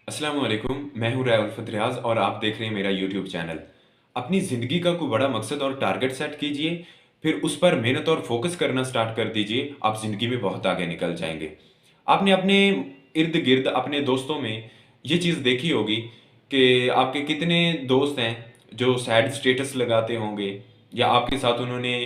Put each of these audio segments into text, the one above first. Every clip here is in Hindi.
अस्सलाम वालेकुम, मैं हूँ राय उल्फत रियाज और आप देख रहे हैं मेरा यूट्यूब चैनल। अपनी ज़िंदगी का कोई बड़ा मकसद और टारगेट सेट कीजिए, फिर उस पर मेहनत और फोकस करना स्टार्ट कर दीजिए, आप ज़िंदगी में बहुत आगे निकल जाएंगे। आपने अपने इर्द गिर्द अपने दोस्तों में ये चीज़ देखी होगी कि आपके कितने दोस्त हैं जो सैड स्टेटस लगाते होंगे या आपके साथ उन्होंने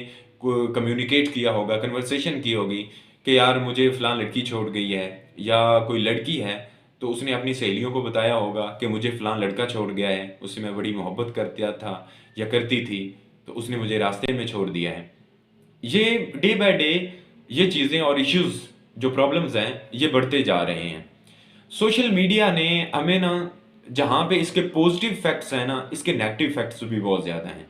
कम्युनिकेट किया होगा, कन्वर्सेशन की होगी कि यार मुझे फ़लाँ लड़की छोड़ गई है, या कोई लड़की है तो उसने अपनी सहेलियों को बताया होगा कि मुझे फ़लाँ लड़का छोड़ गया है, उससे मैं बड़ी मोहब्बत करता था या करती थी, तो उसने मुझे रास्ते में छोड़ दिया है। ये डे बाय डे ये चीज़ें और इश्यूज़ जो प्रॉब्लम्स हैं, ये बढ़ते जा रहे हैं। सोशल मीडिया ने हमें ना, जहाँ पे इसके पॉजिटिव फैक्ट्स हैं ना, इसके नेगेटिव फैक्ट्स भी बहुत ज़्यादा हैं।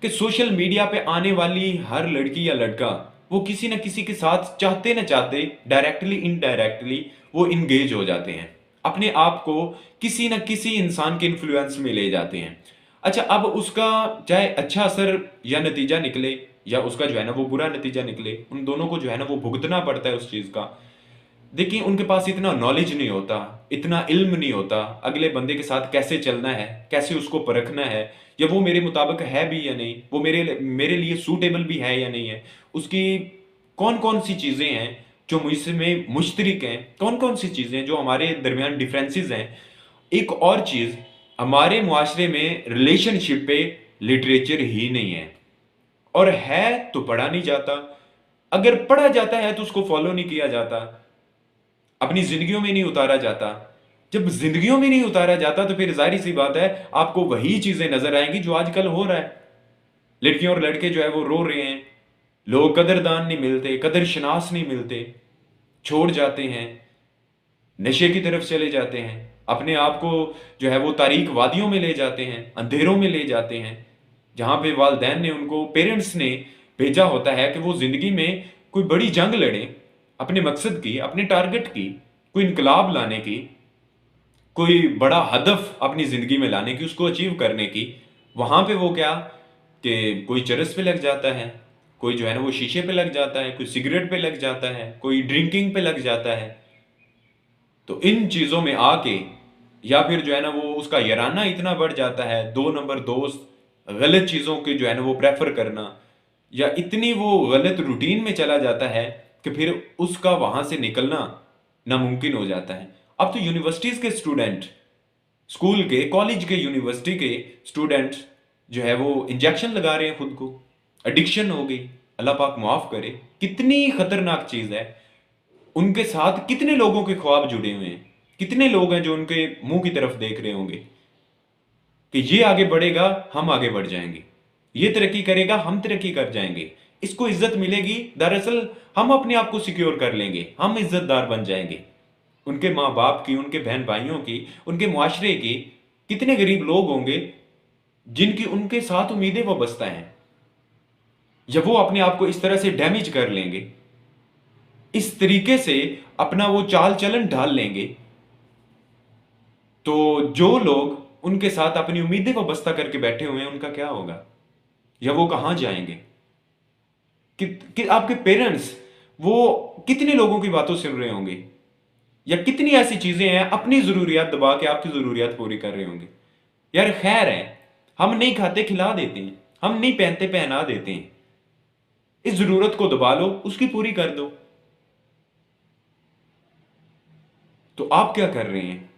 कि सोशल मीडिया पे आने वाली हर लड़की या लड़का वो किसी न किसी के साथ चाहते न चाहते, डायरेक्टली इनडायरेक्टली वो इंगेज हो जाते हैं, अपने आप को किसी न किसी इंसान के इन्फ्लुएंस में ले जाते हैं। अच्छा, अब उसका चाहे अच्छा असर या नतीजा निकले या उसका जो है ना वो बुरा नतीजा निकले, उन दोनों को जो है ना वो भुगतना पड़ता है उस चीज़ का। देखिए, उनके पास इतना नॉलेज नहीं होता, इतना इल्म नहीं होता, अगले बंदे के साथ कैसे चलना है, कैसे उसको परखना है, या वो मेरे मुताबिक है भी या नहीं, वो मेरे लिए सूटेबल भी है या नहीं है, उसकी कौन-कौन सी चीज़ें हैं जो मुझसे में मुश्तरिक हैं, कौन-कौन सी चीज़ें जो हमारे दरमियान डिफरेंसेस हैं। एक और चीज़, हमारे मुआशरे में रिलेशनशिप पे लिटरेचर ही नहीं है, और है तो पढ़ा नहीं जाता। अगर पढ़ा जाता है तो उसको फॉलो नहीं किया जाता, अपनी जिंदगियों में नहीं उतारा जाता। जब जिंदगियों में नहीं उतारा जाता तो फिर जाहिर सी बात है आपको वही चीजें नजर आएंगी जो आजकल हो रहा है। लड़कियां और लड़के जो है वो रो रहे हैं, लोग कदरदान नहीं मिलते, कदर शनास नहीं मिलते, छोड़ जाते हैं, नशे की तरफ चले जाते हैं, अपने आप को जो है वो तारीक वादियों में ले जाते हैं, अंधेरों में ले जाते हैं, जहां पे वालदैन ने उनको, पेरेंट्स ने भेजा होता है कि वो जिंदगी में कोई बड़ी जंग लड़ें, अपने मकसद की, अपने टारगेट की, कोई इनकलाब लाने की, कोई बड़ा हदफ अपनी जिंदगी में लाने की, उसको अचीव करने की। वहां पे वो क्या, कि कोई चरस पे लग जाता है, कोई जो है ना वो शीशे पे लग जाता है, कोई सिगरेट पे लग जाता है, कोई ड्रिंकिंग पे लग जाता है। तो इन चीजों में आके, या फिर जो है ना वो उसका याराना इतना बढ़ जाता है, दो नंबर दोस्त, गलत चीजों के जो है ना वो प्रेफर करना, या इतनी वो गलत रूटीन में चला जाता है कि फिर उसका वहां से निकलना नामुमकिन हो जाता है। अब तो यूनिवर्सिटीज के स्टूडेंट, स्कूल के, कॉलेज के, यूनिवर्सिटी के स्टूडेंट्स जो है वो इंजेक्शन लगा रहे हैं खुद को, एडिक्शन हो गई। अल्लाह पाक माफ करे, कितनी खतरनाक चीज है। उनके साथ कितने लोगों के ख्वाब जुड़े हुए हैं, कितने लोग हैं जो उनके मुंह की तरफ देख रहे होंगे कि ये आगे बढ़ेगा, हम आगे बढ़ जाएंगे, ये तरक्की करेगा, हम तरक्की कर जाएंगे, इसको इज्जत मिलेगी, दरअसल हम अपने आप को सिक्योर कर लेंगे, हम इज्जतदार बन जाएंगे। उनके माँ बाप की, उनके बहन भाइयों की, उनके मुआशरे की कितने गरीब लोग होंगे जिनकी उनके साथ उम्मीदें वाबस्ता हैं, या वो अपने आप को इस तरह से डैमेज कर लेंगे, इस तरीके से अपना वो चाल चलन ढाल लेंगे, तो जो लोग उनके साथ अपनी उम्मीदें वाबस्ता करके बैठे हुए हैं उनका क्या होगा, या वो कहां जाएंगे। कि आपके पेरेंट्स वो कितने लोगों की बातों सुन रहे होंगे, या कितनी ऐसी चीजें हैं अपनी जरूरियात दबा के आपकी जरूरियात पूरी कर रहे होंगे। यार खैर है, हम नहीं खाते खिला देते हैं, हम नहीं पहनते पहना देते हैं, इस जरूरत को दबा लो, उसकी पूरी कर दो। तो आप क्या कर रहे हैं,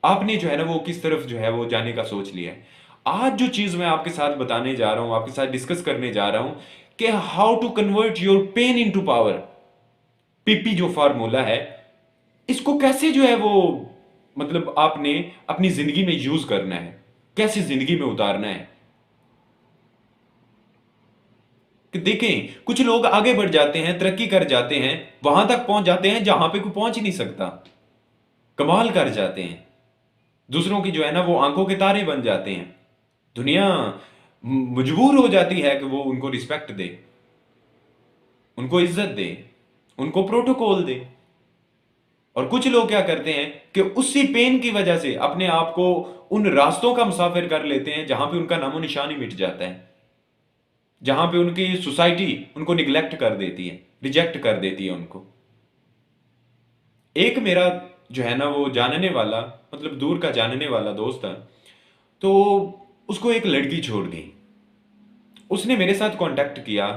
आपने जो है ना वो किस तरफ जो है वो जाने का सोच लिया है। आज जो चीज मैं आपके साथ बताने जा रहा हूं, आपके साथ डिस्कस करने जा रहा हूं, कि how to convert your pain into power. PP जो फार्मूला है, इसको कैसे जो है वो, मतलब आपने अपनी जिंदगी में यूज करना है, कैसे जिंदगी में उतारना है। कि देखें, कुछ लोग आगे बढ़ जाते हैं, तरक्की कर जाते हैं, वहां तक पहुंच जाते हैं जहां पे कोई पहुंच ही नहीं सकता, कमाल कर जाते हैं, दूसरों की जो है ना वो आंखों के तारे बन जाते हैं। दुनिया मजबूर हो जाती है कि वो उनको रिस्पेक्ट दे, उनको इज्जत दे, उनको प्रोटोकॉल दे। और कुछ लोग क्या करते हैं कि उसी पेन की वजह से अपने आप को उन रास्तों का मुसाफिर कर लेते हैं जहां पे उनका नामो निशान ही मिट जाता है, जहां पे उनकी सोसाइटी उनको निग्लेक्ट कर देती है, रिजेक्ट कर देती है उनको। एक मेरा जो है ना वो जानने वाला, मतलब दूर का जानने वाला दोस्त था, तो उसको एक लड़की छोड़ गई। उसने मेरे साथ कांटेक्ट किया,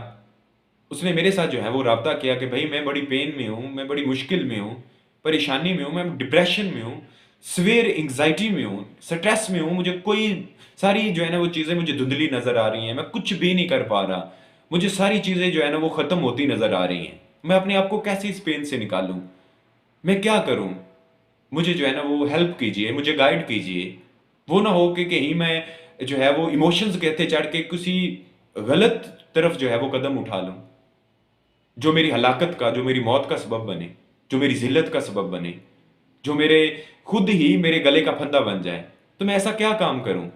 उसने मेरे साथ जो है वो राब्ता किया कि भाई मैं बड़ी पेन में हूँ, मैं बड़ी मुश्किल में हूँ, परेशानी में हूँ, मैं डिप्रेशन में हूँ, सिवियर एंग्जाइटी में हूँ, स्ट्रेस में हूँ, मुझे कोई सारी जो है ना वो चीज़ें मुझे धुंधली नज़र आ रही हैं, मैं कुछ भी नहीं कर पा रहा, मुझे सारी चीज़ें जो है ना वो ख़त्म होती नज़र आ रही हैं, मैं अपने आप को कैसे इस पेन से निकालूं, मैं क्या करूं, मुझे जो है ना वो हेल्प कीजिए, मुझे गाइड कीजिए। वो ना हो कि कहीं मैं जो है वो इमोशंस कहते चढ़ के किसी गलत तरफ जो है वो कदम उठा लूं, जो मेरी हलाकत का, जो मेरी मौत का सबब बने, जो मेरी जिल्लत का सबब बने, जो मेरे खुद ही मेरे गले का फंदा बन जाए। तो मैं ऐसा क्या काम करूं?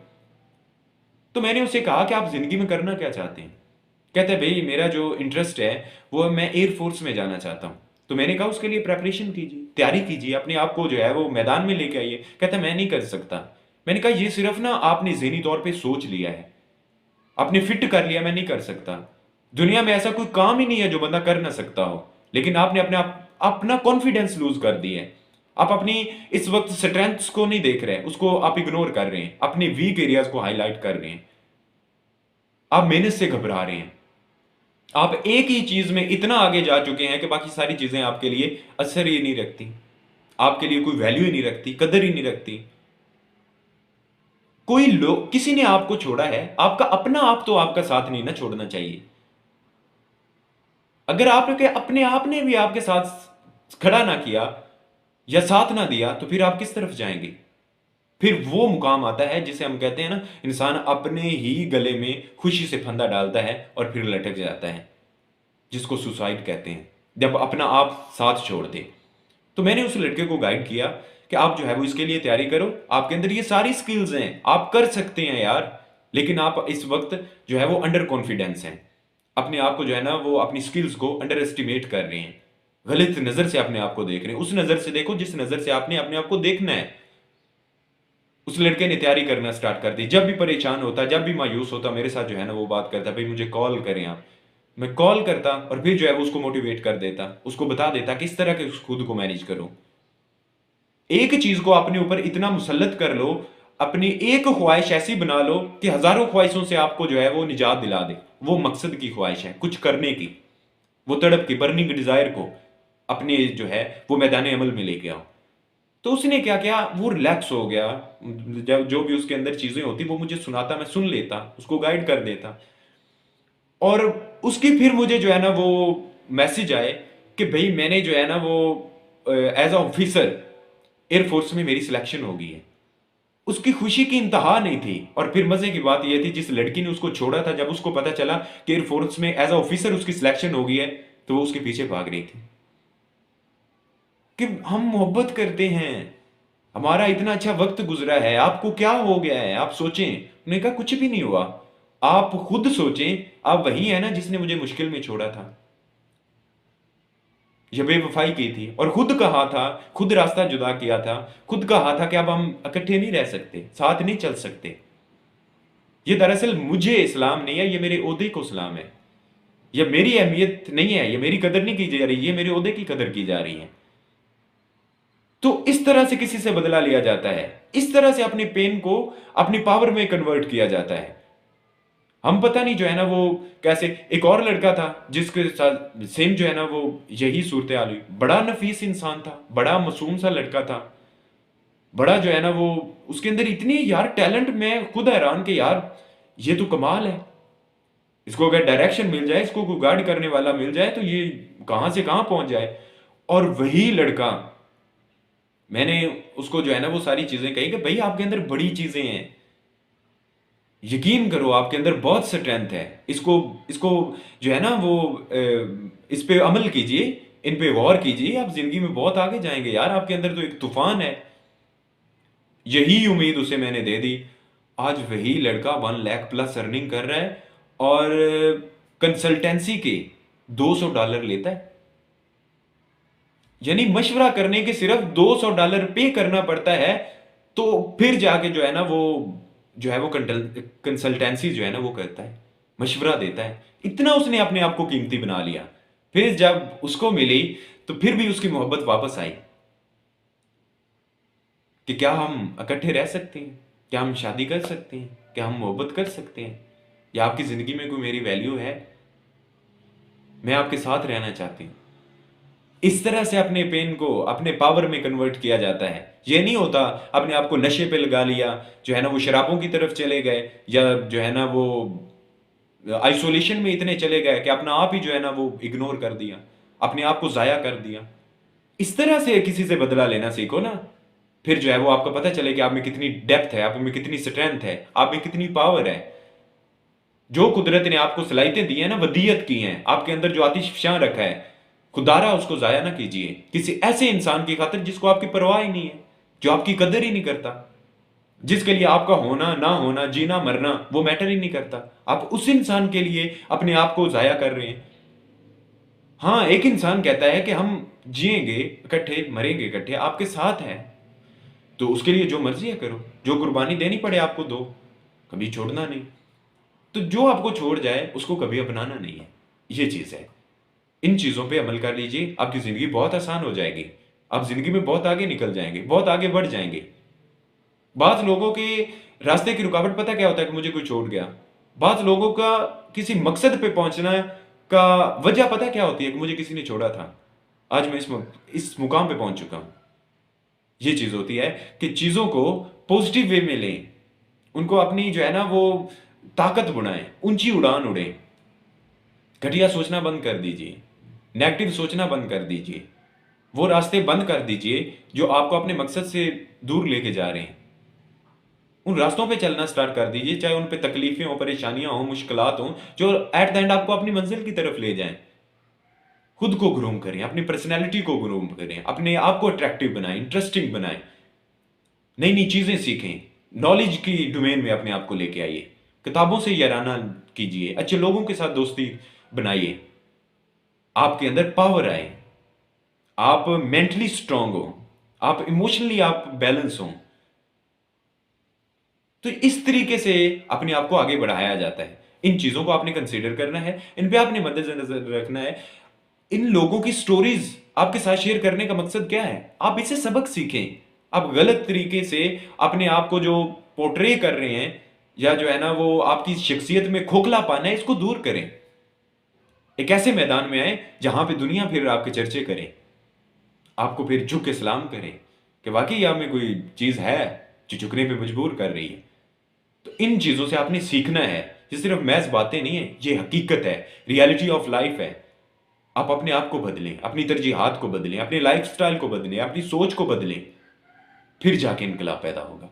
तो मैंने उससे कहा कि आप जिंदगी में करना क्या चाहते हैं? कहता है भाई मेरा जो इंटरेस्ट है वो मैं एयर फोर्स में जाना चाहता हूँ। तो मैंने कहा उसके लिए प्रेपरेशन कीजिए, तैयारी कीजिए, अपने आप को जो है वो मैदान में लेके आइए। कहता है मैं नहीं कर सकता। मैंने कहा ये सिर्फ ना आपने ज़हनी तौर पे सोच लिया है, आपने फिट कर लिया, मैं नहीं कर सकता। दुनिया में ऐसा कोई काम ही नहीं है जो बंदा कर ना सकता हो, लेकिन आपने अपने आप अपना कॉन्फिडेंस लूज कर दिया है। आप अपनी इस वक्त स्ट्रेंथ्स को नहीं देख रहे हैं, उसको आप इग्नोर कर रहे हैं, अपने वीक एरियाज को हाईलाइट कर रहे हैं, आप मेहनत से घबरा रहे हैं, आप एक ही चीज में इतना आगे जा चुके हैं कि बाकी सारी चीजें आपके लिए असर ही नहीं रखती, आपके लिए कोई वैल्यू ही नहीं रखती, कदर ही नहीं रखती। कोई लोग, किसी ने आपको छोड़ा है, आपका अपना आप तो आपका साथ नहीं ना छोड़ना चाहिए। अगर आपके अपने आप ने भी आपके साथ खड़ा ना किया या साथ ना दिया तो फिर आप किस तरफ जाएंगे? फिर वो मुकाम आता है जिसे हम कहते हैं ना, इंसान अपने ही गले में खुशी से फंदा डालता है और फिर लटक जाता है, जिसको सुसाइड कहते हैं, जब अपना आप साथ छोड़ दे। तो मैंने उस लड़के को गाइड किया कि आप जो है वो इसके लिए तैयारी करो, आपके अंदर ये सारी स्किल्स हैं, आप कर सकते हैं यार। लेकिन आप इस वक्त जो है वो अंडर कॉन्फिडेंस हैं, अपने आप को जो है ना वो अपनी स्किल्स को अंडर एस्टिमेट कर रहे हैं, गलत नजर से अपने आप को देख रहे हैं। उस नजर से देखो जिस नजर से आपने अपने आप को देखना है। उस लड़के ने तैयारी करना स्टार्ट कर दी। जब भी परेशान होता, जब भी मायूस होता, मेरे साथ जो है ना वो बात करता, भाई मुझे कॉल करें आप। मैं कॉल करता और फिर जो है वो उसको मोटिवेट कर देता, उसको बता देता किस तरह के खुद को मैनेज करूं। एक चीज को अपने ऊपर इतना मुसल्लत कर लो, अपनी एक ख्वाहिश ऐसी बना लो कि हजारों ख्वाहिशों से आपको जो है वो निजात दिला दे। वो मकसद की ख्वाहिश है, कुछ करने की, वो तड़प की बर्निंग डिजायर को अपने जो है वो मैदान अमल में लेके आओ। तो उसने क्या किया, वो रिलैक्स हो गया। जब जो भी उसके अंदर चीजें होती वो मुझे सुनाता, मैं सुन लेता, उसको गाइड कर देता। और उसकी फिर मुझे जो है ना वो मैसेज आए कि भाई मैंने जो है ना वो एज अ ऑफिसर एयरफोर्स में मेरी सिलेक्शन हो गई है। उसकी खुशी की इंतहा नहीं थी। और फिर मजे की बात यह थी, जिस लड़की ने उसको छोड़ा था, जब उसको पता चला कि एयरफोर्स में एज अ ऑफिसर उसकी सिलेक्शन हो गई है, तो वो उसके पीछे भाग रही थी कि हम मोहब्बत करते हैं, हमारा इतना अच्छा वक्त गुजरा है, आपको क्या हो गया है, आप सोचें। उन्होंने कहा कुछ भी नहीं हुआ, आप खुद सोचें, आप वही है ना जिसने मुझे मुश्किल में छोड़ा था, ये बेवफाई की थी, और खुद कहा था, खुद रास्ता जुदा किया था, खुद कहा था कि अब हम इकट्ठे नहीं रह सकते, साथ नहीं चल सकते। ये दरअसल मुझे इस्लाम नहीं है, ये मेरे ओहदे को सलाम है। ये मेरी अहमियत नहीं है, ये मेरी कदर नहीं की जा रही, ये मेरे ओहदे की कदर की जा रही है। तो इस तरह से किसी से बदला लिया जाता है, इस तरह से अपने पेन को अपनी पावर में कन्वर्ट किया जाता है। हम पता नहीं जो है ना वो कैसे। एक और लड़का था जिसके साथ सेम जो है ना वो यही सूरत हाल हुई। बड़ा नफीस इंसान था, बड़ा मासूम सा लड़का था, बड़ा जो है ना वो उसके अंदर इतनी यार टैलेंट, मैं खुद हैरान कि यार ये तो कमाल है। इसको अगर डायरेक्शन मिल जाए, इसको कोई गाइड करने वाला मिल जाए तो ये कहां से कहां पहुंच जाए। और वही लड़का, मैंने उसको जो है ना वो सारी चीजें कही कि भाई आपके अंदर बड़ी चीजें हैं, यकीन करो आपके अंदर बहुत स्ट्रेंथ है, इसको इसको जो है ना वो इस पे अमल कीजिए, इन पे गौर कीजिए, आप जिंदगी में बहुत आगे जाएंगे यार, आपके अंदर तो एक तूफान है। यही उम्मीद उसे मैंने दे दी। आज वही लड़का 1 लाख प्लस अर्निंग कर रहा है और कंसल्टेंसी के $200 लेता है। यानी मशवरा करने के सिर्फ $200 पे करना पड़ता है, तो फिर जाके जो है ना वो जो है वो कंसल्टेंसी जो है ना वो करता है, मशवरा देता है। इतना उसने अपने आप को कीमती बना लिया। फिर जब उसको मिली तो फिर भी उसकी मोहब्बत वापस आई। कि क्या हम इकट्ठे रह सकते हैं? क्या हम शादी कर सकते हैं? क्या हम मोहब्बत कर सकते हैं? या आपकी ज़िंदगी में कोई मेरी वैल्यू है? मैं आपके साथ रहना चाहती हूँ। इस तरह से अपने पेन को अपने पावर में कन्वर्ट किया जाता है। ये नहीं होता अपने आप को नशे पे लगा लिया, जो है ना वो शराबों की तरफ चले गए, या जो है ना वो आइसोलेशन में इतने चले गए कि अपना आप ही जो है ना वो इग्नोर कर दिया, अपने आप को ज़ाया कर दिया। इस तरह से किसी से बदला लेना सीखो ना। फिर जो है वो आपको पता चले कि आप में कितनी डेप्थ है, आप में कितनी स्ट्रेंथ है, आप में कितनी पावर है। जो कुदरत ने आपको सलाहियतें दी हैं ना, वदीयत की हैं, आपके अंदर जो आतिशफ़शां रखा है, खुदारा उसको ज़ाया ना कीजिए किसी ऐसे इंसान की खातिर जिसको आपकी परवाह ही नहीं है, जो आपकी कदर ही नहीं करता, जिसके लिए आपका होना ना होना, जीना मरना वो मैटर ही नहीं करता। आप उस इंसान के लिए अपने आप को ज़ाया कर रहे हैं। हाँ, एक इंसान कहता है कि हम जिएंगे इकट्ठे, मरेंगे इकट्ठे, आपके साथ है, तो उसके लिए जो मर्जी है करो, जो कुर्बानी देनी पड़े आपको दो, कभी छोड़ना नहीं। तो जो आपको छोड़ जाए उसको कभी अपनाना नहीं है, ये चीज़ है। इन चीज़ों पे अमल कर लीजिए, आपकी ज़िंदगी बहुत आसान हो जाएगी। आप ज़िंदगी में बहुत आगे निकल जाएँगे, बहुत आगे बढ़ जाएँगे। बाज़ लोगों के रास्ते की रुकावट पता क्या होता है कि मुझे कोई छोड़ गया। बाज़ लोगों का किसी मकसद पे पहुँचना का वजह पता क्या होती है कि मुझे किसी ने छोड़ा था। आज मैं इस मुकाम पे पहुँच चुका हूँ। ये चीज़ होती है कि चीज़ों को पॉजिटिव वे में लें। उनको अपनी जो है ना वो ताकत बनाएँ, ऊँची उड़ान उड़ें। घटिया सोचना बंद कर दीजिए, नेगेटिव सोचना बंद कर दीजिए, वो रास्ते बंद कर दीजिए जो आपको अपने मकसद से दूर लेके जा रहे हैं। उन रास्तों पे चलना स्टार्ट कर दीजिए, चाहे उन पे तकलीफें हों, परेशानियां हों, मुश्किलात हों, जो एट द एंड आपको अपनी मंजिल की तरफ ले जाएं। खुद को ग्रूम करें, अपनी पर्सनैलिटी को ग्रूम करें, अपने आप को अट्रैक्टिव बनाएं, इंटरेस्टिंग बनाएं, नई नई चीजें सीखें, नॉलेज की डोमेन में अपने आप को लेके आइए, किताबों से याराना कीजिए, अच्छे लोगों के साथ दोस्ती बनाइए, आपके अंदर पावर आए, आप मेंटली स्ट्रांग हो, आप इमोशनली आप बैलेंस हो। तो इस तरीके से अपने आप को आगे बढ़ाया जाता है। इन चीज़ों को आपने कंसीडर करना है, इन पे आपने मद्देनज़र रखना है। इन लोगों की स्टोरीज़ आपके साथ शेयर करने का मकसद क्या है? आप इससे सबक सीखें। आप गलत तरीके से अपने आप को जो पोर्ट्रे कर रहे हैं, या जो है ना वो आपकी शख्सियत में खोखलापन है, इसको दूर करें। एक ऐसे मैदान में आएँ जहाँ पे दुनिया फिर आपके चर्चे करे, आपको फिर झुक के सलाम करे कि वाक़ई आप में कोई चीज़ है जो झुकने पे मजबूर कर रही है। तो इन चीज़ों से आपने सीखना है। ये सिर्फ महज़ बातें नहीं है, ये हकीकत है, रियलिटी ऑफ लाइफ है। आप अपने आप को बदलें, अपनी तरजीहात को बदलें, अपने लाइफ़स्टाइल को बदलें, अपनी सोच को बदलें, फिर जाके इनकलाब पैदा होगा।